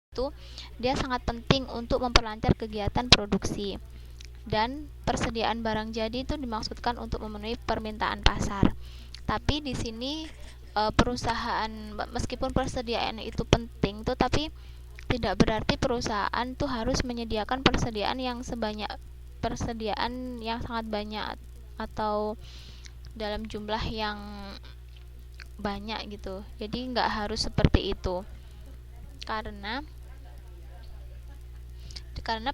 itu dia sangat penting untuk memperlancar kegiatan produksi. Dan persediaan barang jadi itu dimaksudkan untuk memenuhi permintaan pasar. Tapi di sini perusahaan, meskipun persediaan itu penting tuh, tapi tidak berarti perusahaan tuh harus menyediakan persediaan yang sangat banyak atau dalam jumlah yang banyak gitu. Jadi nggak harus seperti itu, karena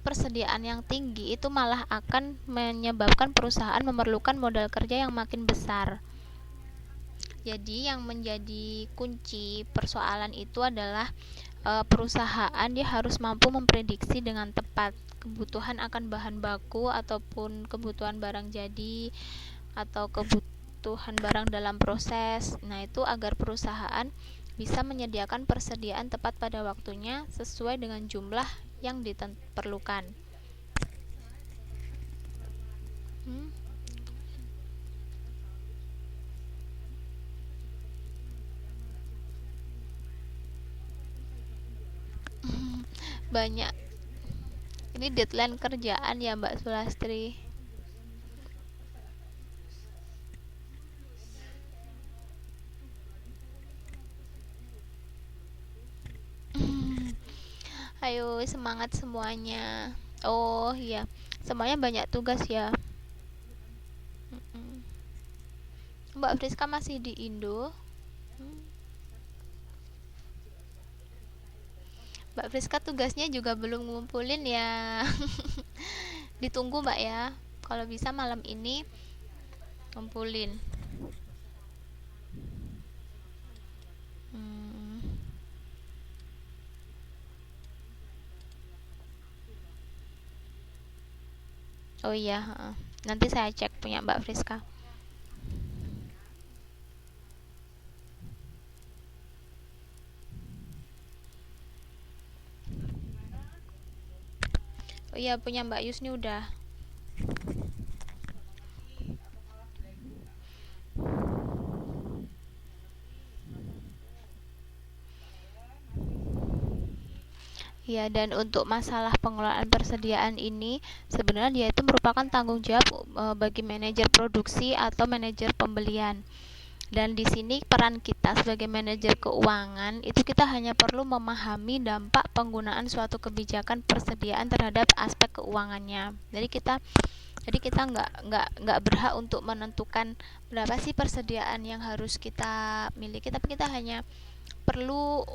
persediaan yang tinggi itu malah akan menyebabkan perusahaan memerlukan modal kerja yang makin besar. Jadi yang menjadi kunci persoalan itu adalah perusahaan dia harus mampu memprediksi dengan tepat kebutuhan akan bahan baku ataupun kebutuhan barang jadi atau kebutuhan barang dalam proses. Nah, itu agar perusahaan bisa menyediakan persediaan tepat pada waktunya sesuai dengan jumlah yang diperlukan. Banyak. Ini deadline kerjaan ya, Mbak Sulastri. Ayo semangat semuanya. Oh iya, semuanya banyak tugas ya. Mbak Friska masih di Indo. Mbak Friska tugasnya juga belum ngumpulin ya. Ditunggu Mbak ya. Kalau bisa malam ini ngumpulin. Oh iya, nanti saya cek punya Mbak Friska. Oh iya, punya Mbak Yusni udah. Ya, dan untuk masalah pengelolaan persediaan ini sebenarnya dia itu merupakan tanggung jawab bagi manajer produksi atau manajer pembelian. Dan di sini peran kita sebagai manajer keuangan itu kita hanya perlu memahami dampak penggunaan suatu kebijakan persediaan terhadap aspek keuangannya. Jadi kita nggak berhak untuk menentukan berapa sih persediaan yang harus kita miliki, tapi kita hanya perlu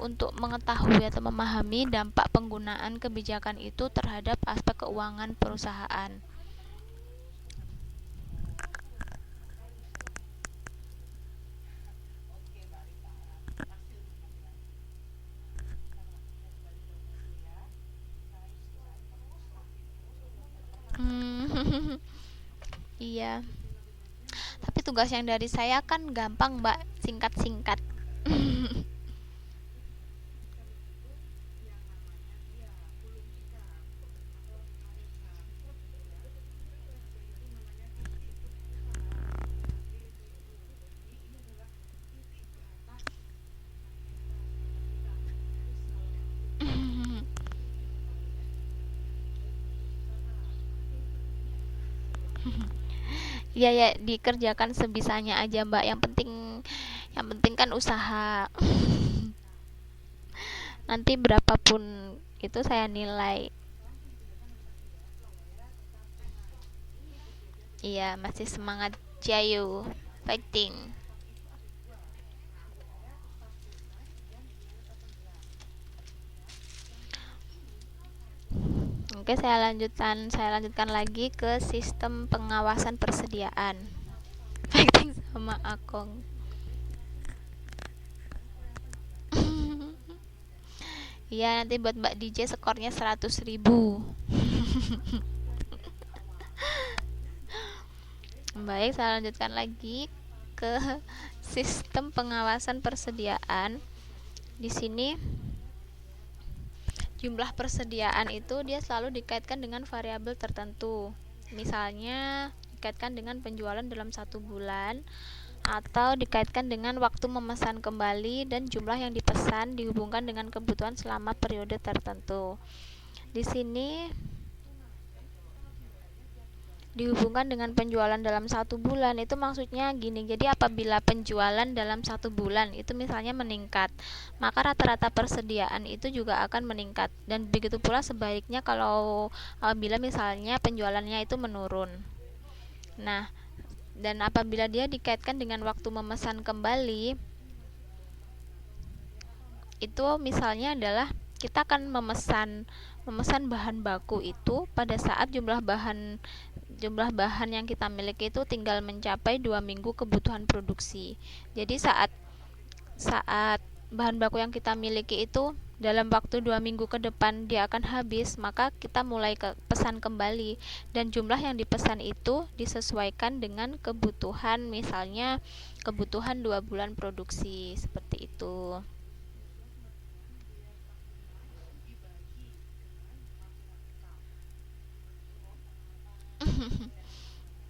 untuk mengetahui atau memahami dampak penggunaan kebijakan itu terhadap aspek keuangan perusahaan. Iya. Tapi tugas yang dari saya kan gampang, Mbak, singkat-singkat. Iya ya, dikerjakan sebisanya aja, Mbak. Yang penting kan usaha. Nanti berapapun itu saya nilai. Iya, masih semangat. Jayo, fighting. Oke, saya lanjutkan lagi ke sistem pengawasan persediaan. Fighting sama Akong. Iya, nanti buat Mbak DJ skornya 100.000. Baik, saya lanjutkan lagi ke sistem pengawasan persediaan. Di sini jumlah persediaan itu dia selalu dikaitkan dengan variabel tertentu. Misalnya dikaitkan dengan penjualan dalam 1 bulan atau dikaitkan dengan waktu memesan kembali, dan jumlah yang dipesan dihubungkan dengan kebutuhan selama periode tertentu. Di sini dihubungkan dengan penjualan dalam 1 bulan, itu maksudnya gini. Jadi apabila penjualan dalam 1 bulan itu misalnya meningkat, maka rata-rata persediaan itu juga akan meningkat, dan begitu pula sebaliknya kalau apabila misalnya penjualannya itu menurun. Nah, dan apabila dia dikaitkan dengan waktu memesan kembali, itu misalnya adalah kita akan memesan bahan baku itu pada saat jumlah bahan yang kita miliki itu tinggal mencapai 2 minggu kebutuhan produksi. Jadi saat bahan baku yang kita miliki itu dalam waktu 2 minggu ke depan dia akan habis, maka kita mulai pesan kembali, dan jumlah yang dipesan itu disesuaikan dengan kebutuhan, misalnya kebutuhan 2 bulan produksi, seperti itu.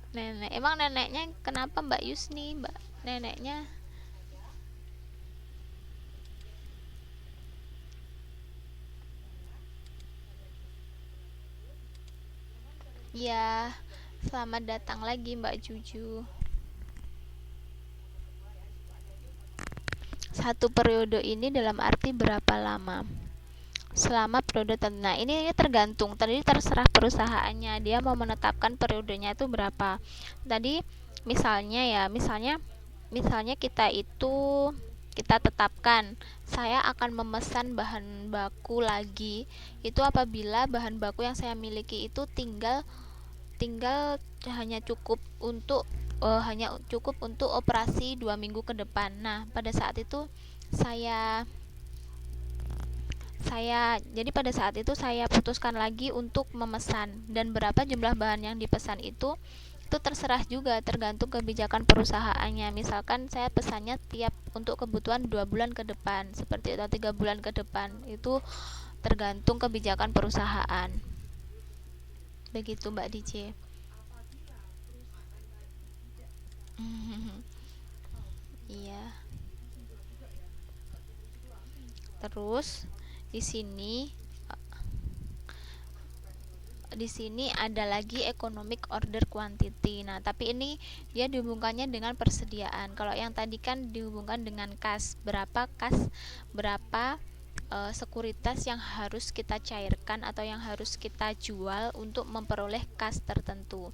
Nenek, emang neneknya kenapa Mbak Yusni? Mbak neneknya ya, selamat datang lagi Mbak Juju. Satu periode ini dalam arti berapa lama? Selama periode tertentu. Nah, ini tergantung. Tadi terserah perusahaannya, dia mau menetapkan periodenya itu berapa. Tadi misalnya kita tetapkan saya akan memesan bahan baku lagi itu apabila bahan baku yang saya miliki itu tinggal hanya cukup untuk operasi 2 minggu ke depan. Nah, pada saat itu saya putuskan lagi untuk memesan, dan berapa jumlah bahan yang dipesan itu terserah juga, tergantung kebijakan perusahaannya. Misalkan saya pesannya tiap untuk kebutuhan 2 bulan ke depan seperti itu, 3 bulan ke depan, itu tergantung kebijakan perusahaan. Begitu Mbak DJ. Iya. Terus di sini ada lagi economic order quantity. Nah, tapi ini dia dihubungkannya dengan persediaan. Kalau yang tadi kan dihubungkan dengan kas, berapa sekuritas yang harus kita cairkan atau yang harus kita jual untuk memperoleh kas tertentu.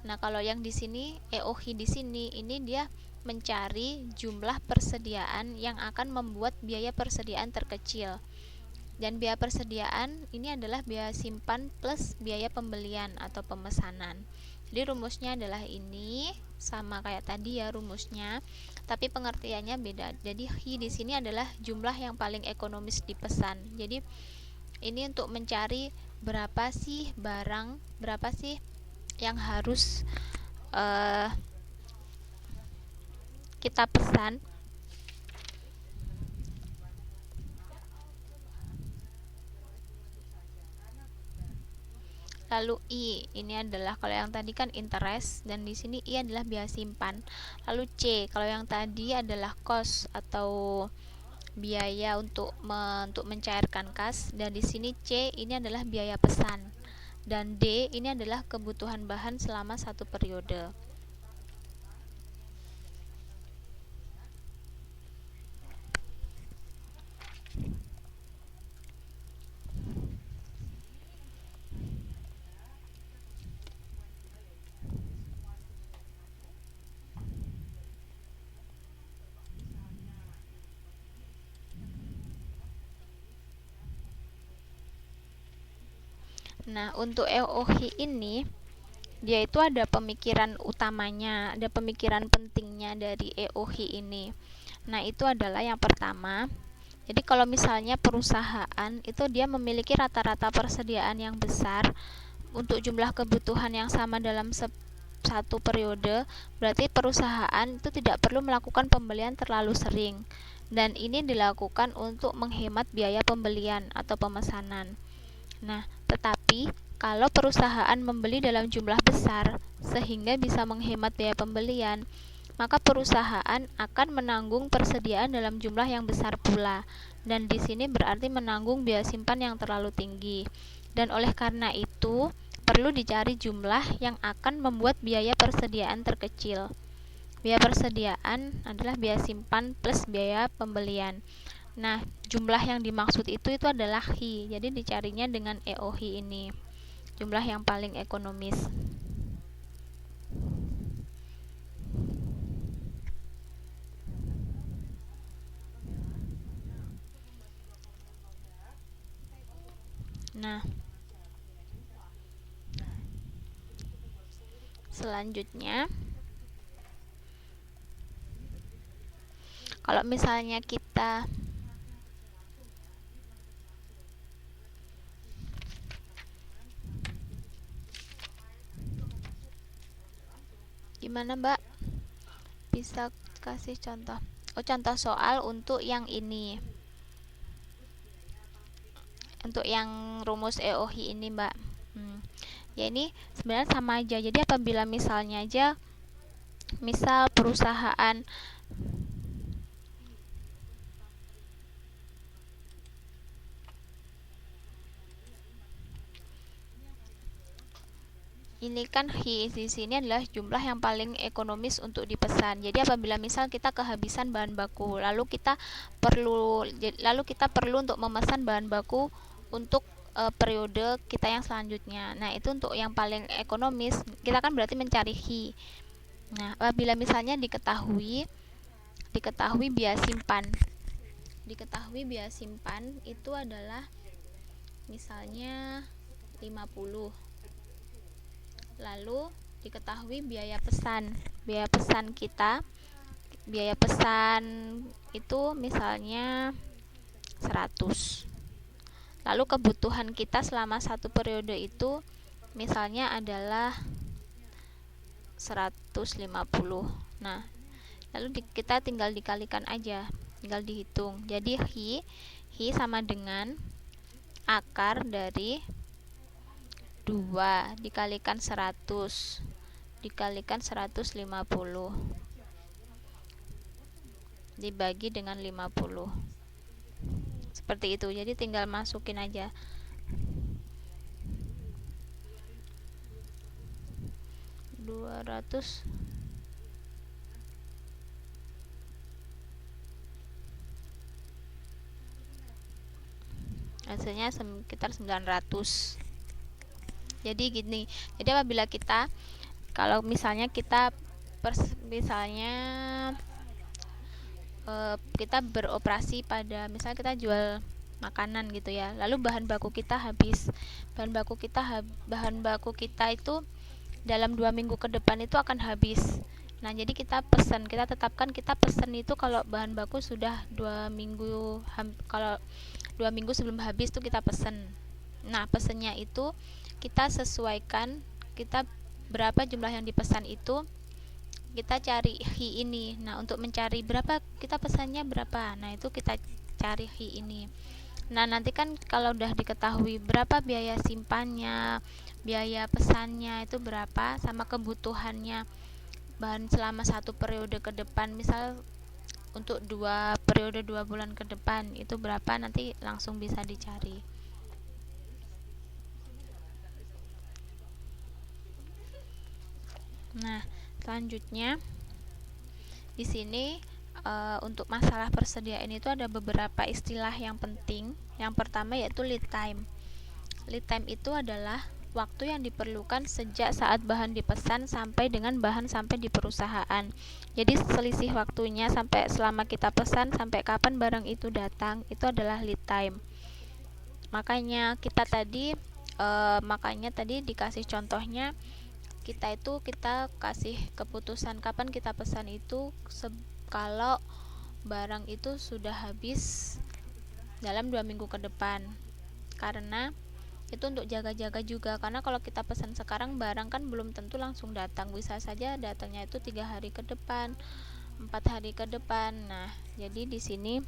Nah, kalau yang di sini EOHI di sini ini dia mencari jumlah persediaan yang akan membuat biaya persediaan terkecil. Dan biaya persediaan ini adalah biaya simpan plus biaya pembelian atau pemesanan. Jadi rumusnya adalah ini, sama kayak tadi ya rumusnya, tapi pengertiannya beda. Jadi hi di sini adalah jumlah yang paling ekonomis dipesan. Jadi ini untuk mencari berapa sih yang harus kita pesan. Lalu I ini adalah, kalau yang tadi kan interest, dan di sini I adalah biaya simpan. Lalu C, kalau yang tadi adalah cost atau biaya untuk mencairkan kas, dan di sini C ini adalah biaya pesan, dan D ini adalah kebutuhan bahan selama 1 periode. Nah, untuk EOHI ini dia itu ada pemikiran utamanya, ada pemikiran pentingnya dari EOHI ini. Nah, itu adalah yang pertama. Jadi kalau misalnya perusahaan itu dia memiliki rata-rata persediaan yang besar untuk jumlah kebutuhan yang sama dalam satu periode, berarti perusahaan itu tidak perlu melakukan pembelian terlalu sering. Dan ini dilakukan untuk menghemat biaya pembelian atau pemesanan. Nah, tetapi kalau perusahaan membeli dalam jumlah besar sehingga bisa menghemat biaya pembelian, maka perusahaan akan menanggung persediaan dalam jumlah yang besar pula. Dan di sini berarti menanggung biaya simpan yang terlalu tinggi. Dan oleh karena itu, perlu dicari jumlah yang akan membuat biaya persediaan terkecil. Biaya persediaan adalah biaya simpan plus biaya pembelian. Nah, jumlah yang dimaksud itu adalah HI. Jadi dicarinya dengan EOHI ini. Jumlah yang paling ekonomis. Nah, selanjutnya, kalau misalnya kita gimana, Mbak? Bisa kasih contoh? Contoh soal untuk yang ini. Untuk yang rumus EOHI ini, Mbak. Ya ini sebenarnya sama aja. Jadi apabila misalnya aja misal perusahaan ini kan HI di sini adalah jumlah yang paling ekonomis untuk dipesan. Jadi apabila misal kita kehabisan bahan baku, lalu kita perlu untuk memesan bahan baku untuk periode kita yang selanjutnya. Nah, itu untuk yang paling ekonomis, kita kan berarti mencari HI. Nah, apabila misalnya diketahui biaya simpan. Diketahui biaya simpan itu adalah misalnya 50. Lalu diketahui biaya pesan. Biaya pesan itu misalnya 100. Lalu kebutuhan kita selama satu periode itu misalnya adalah 150. Nah, lalu kita tinggal dikalikan aja, tinggal dihitung. Jadi HI sama dengan akar dari 2 dikalikan 100 dikalikan 150 dibagi dengan 50. Seperti itu. Jadi tinggal masukin aja. Hasilnya sekitar 900. Jadi gini. Jadi apabila kalau misalnya kita kita beroperasi pada misalnya kita jual makanan gitu ya, lalu bahan baku kita habis. Bahan baku kita itu dalam 2 minggu ke depan itu akan habis. Nah, jadi kita tetapkan itu kalau bahan baku sudah 2 minggu, kalau 2 minggu sebelum habis itu kita pesen. Nah, pesennya itu kita sesuaikan, berapa jumlah yang dipesan itu kita cari HI ini. Nah, untuk mencari berapa kita pesannya berapa, nah itu kita cari HI ini. Nah, nanti kan kalau udah diketahui berapa biaya simpannya, biaya pesannya itu berapa, sama kebutuhannya bahan selama satu periode ke depan, misal untuk 2 periode 2 bulan ke depan itu berapa, nanti langsung bisa dicari. Nah, selanjutnya di sini untuk masalah persediaan itu ada beberapa istilah yang penting. Yang pertama yaitu lead time. Lead time itu adalah waktu yang diperlukan sejak saat bahan dipesan sampai dengan bahan sampai di perusahaan. Jadi selisih waktunya selama kita pesan sampai kapan barang itu datang, itu adalah lead time. Makanya tadi dikasih contohnya, kita kasih keputusan kapan kita pesan itu kalau barang itu sudah habis dalam 2 minggu ke depan. Karena itu untuk jaga-jaga juga, karena kalau kita pesan sekarang barang kan belum tentu langsung datang, bisa saja datangnya itu 3 hari ke depan, 4 hari ke depan. Nah, jadi di sini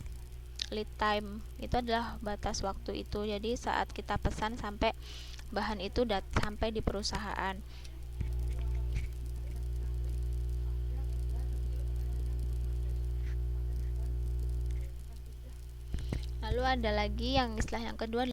lead time itu adalah batas waktu itu. Jadi saat kita pesan sampai bahan itu sampai di perusahaan. Lalu ada lagi yang istilah yang kedua